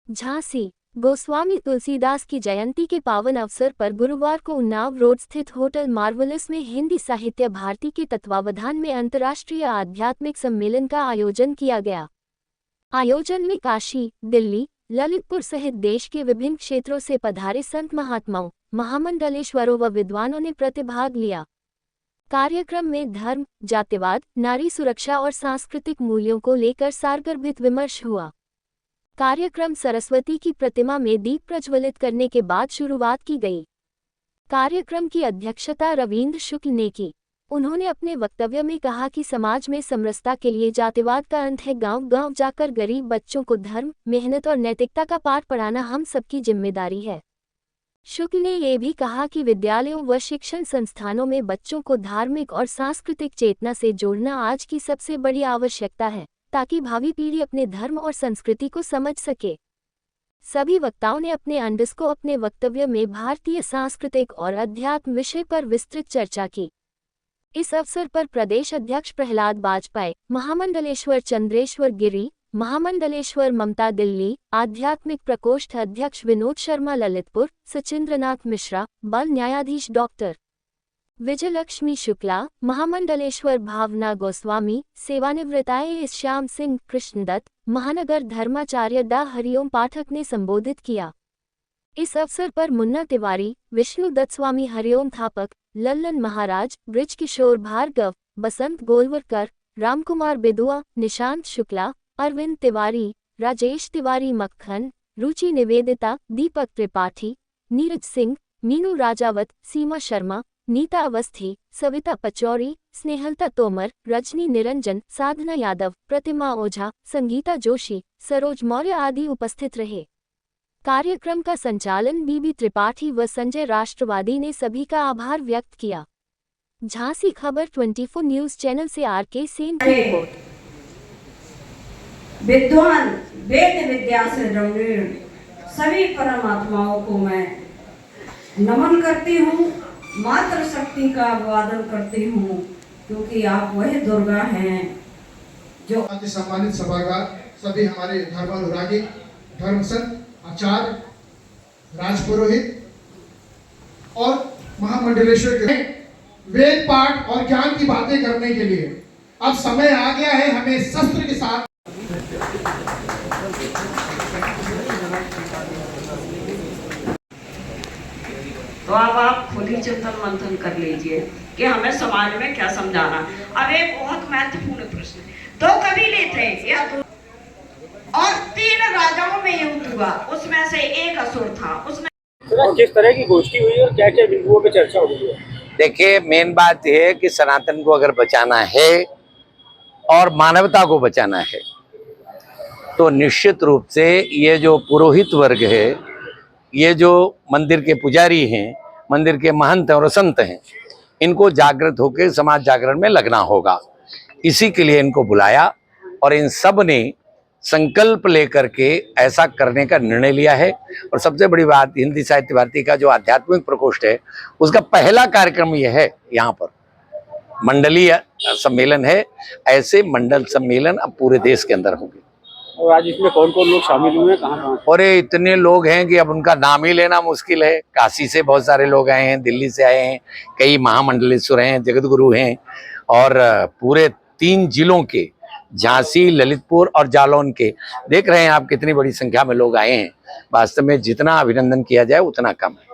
झांसी गोस्वामी तुलसीदास की जयंती के पावन अवसर पर गुरुवार को उन्नाव रोड स्थित होटल मार्वलस में हिंदी साहित्य भारती के तत्वावधान में अंतर्राष्ट्रीय आध्यात्मिक सम्मेलन का आयोजन किया गया। आयोजन में काशी, दिल्ली, ललितपुर सहित देश के विभिन्न क्षेत्रों से पधारे संत महात्माओं, महामंडलेश्वरों व विद्वानों ने प्रतिभाग लिया। कार्यक्रम में धर्म, जातिवाद, नारी सुरक्षा और सांस्कृतिक मूल्यों को लेकर सारगर्भित विमर्श हुआ। कार्यक्रम सरस्वती की प्रतिमा में दीप प्रज्वलित करने के बाद शुरुआत की गई। कार्यक्रम की अध्यक्षता रविंद्र शुक्ल ने की। उन्होंने अपने वक्तव्य में कहा कि समाज में समरसता के लिए जातिवाद का अंत है। गांव-गांव जाकर गरीब बच्चों को धर्म, मेहनत और नैतिकता का पाठ पढ़ाना हम सबकी जिम्मेदारी है। शुक्ल ने ये भी कहा कि विद्यालयों व शिक्षण संस्थानों में बच्चों को धार्मिक और सांस्कृतिक चेतना से जोड़ना आज की सबसे बड़ी आवश्यकता है, ताकि भावी पीढ़ी अपने धर्म और संस्कृति को समझ सके। सभी वक्ताओं ने अपने वक्तव्य में भारतीय सांस्कृतिक और अध्यात्म विषय पर विस्तृत चर्चा की। इस अवसर पर प्रदेश अध्यक्ष प्रहलाद बाजपेयी, महामंडलेश्वर चंद्रेश्वर गिरी, महामंडलेश्वर ममता दिल्ली, आध्यात्मिक प्रकोष्ठ अध्यक्ष विनोद शर्मा ललितपुर, सचिंद्रनाथ मिश्रा, बल न्यायाधीश डॉक्टर विजयलक्ष्मी शुक्ला, महामंडलेश्वर भावना गोस्वामी, सेवानिवृत्त IAS श्याम सिंह कृष्णदत्त, महानगर धर्माचार्य डा हरिओम पाठक ने संबोधित किया। इस अवसर पर मुन्ना तिवारी, विष्णु दत्त स्वामी, हरिओम थापक, लल्लन महाराज, ब्रिज किशोर भार्गव, बसंत गोलवरकर, रामकुमार बेदुआ, निशांत शुक्ला, अरविंद तिवारी, राजेश तिवारी मक्खन, रुचि निवेदिता, दीपक त्रिपाठी, नीरज सिंह, मीनू राजावत, सीमा शर्मा, नीता अवस्थी, सविता पचौरी, स्नेहलता तोमर, रजनी निरंजन, साधना यादव, प्रतिमा ओझा, संगीता जोशी, सरोज मौर्य आदि उपस्थित रहे। कार्यक्रम का संचालन बीबी त्रिपाठी व संजय राष्ट्रवादी ने सभी का आभार व्यक्त किया। झांसी खबर 24 न्यूज चैनल से RK सेन की रिपोर्ट। विद्वान वेद विद्या से रमणीय सभी परमात्माओं को मैं नमन करती हूँ, मातृ शक्ति का अभिवादन करती हूँ, क्योंकि आप वही दुर्गा हैं जो अति सम्मानित सभागार, सभी हमारे धर्मानुरागी, धर्म संत, आचार्य, राजपुरोहित और महामंडलेश्वर के वेद पाठ और ज्ञान की बातें करने के लिए अब समय आ गया है हमें शस्त्र के साथ। तो अब आप खुद ही चिंतन मंथन कर लीजिए कि हमें समाज में क्या समझाना। अब एक बहुत महत्वपूर्ण प्रश्न है, 2 कबीले थे या 2 और 3 राजाओं में युद्ध हुआ, उसमें से एक असुर था। उसने किस तरह की गोष्ठी हुई और क्या क्या बिंदुओं पे चर्चा हुई है? देखिए, मेन बात यह है कि सनातन को अगर बचाना है और मानवता को बचाना है तो निश्चित रूप से ये जो पुरोहित वर्ग है, ये जो मंदिर के पुजारी हैं, मंदिर के महंत और संत हैं, इनको जागृत होकर समाज जागरण में लगना होगा। इसी के लिए इनको बुलाया और इन सब ने संकल्प लेकर के ऐसा करने का निर्णय लिया है। और सबसे बड़ी बात, हिंदी साहित्य भारती का जो आध्यात्मिक प्रकोष्ठ है उसका पहला कार्यक्रम यह है, यहाँ पर मंडलीय सम्मेलन है। ऐसे मंडल सम्मेलन अब पूरे देश के अंदर होंगे। और आज इसमें कौन कौन लोग शामिल हुए हैं, कहाँ? और इतने लोग हैं कि अब उनका नाम ही लेना मुश्किल है। काशी से बहुत सारे लोग आए हैं, दिल्ली से आए हैं, कई महामंडलेश्वर हैं, जगत गुरु हैं, और पूरे 3 जिलों के, झांसी, ललितपुर और जालौन के, देख रहे हैं आप कितनी बड़ी संख्या में लोग आए हैं। वास्तव में जितना अभिनंदन किया जाए उतना कम है।